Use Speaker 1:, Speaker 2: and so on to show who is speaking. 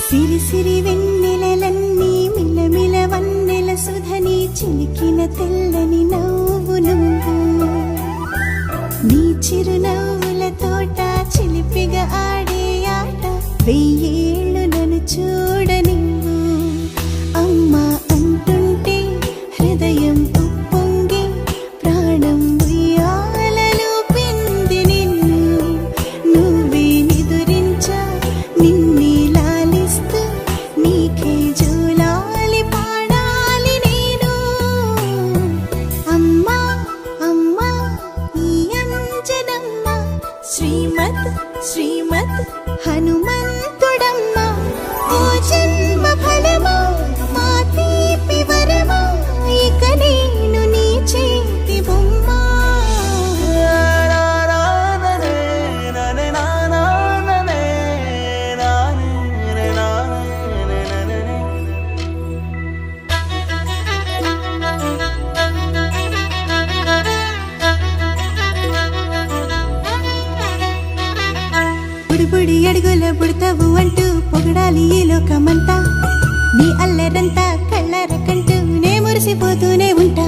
Speaker 1: సిరి సిరి వెన్నెలలన్నీ మిలమిల వన్నెల సుధని చిలికిన తెల్లని నవ్వు నువ్వు నీ చిరునవ్వుల తోట చిలిపిగా ఆడే ఆట వెయ్యేళ్ళు నన్ను చూడనివ్వు అమ్మా అంటుంటే హృదయం ఉప్పొంగి ప్రాణం ఉయ్యాలలో పింది నిన్ను నువ్వే నిదురించా నిన్నే లాలిస్తూ నీకే జోలాలి పాడాలి నేను అమ్మా అమ్మా ఈ అంజనమ్మ శ్రీమత్ శ్రీమత్ హనుమంతుడమ్మ ఓ జన్మ ఫలమా మా తీపి వరమా ఇక నేను నీ చేతి బొమ్మ బుడి అడుగుల బుడతావు అంటూ పొగడాలి ఈ లోకమంతా నీ అల్లరంతా కళ్ళారకంటూ నే మురిసిపోతూనే ఉంటా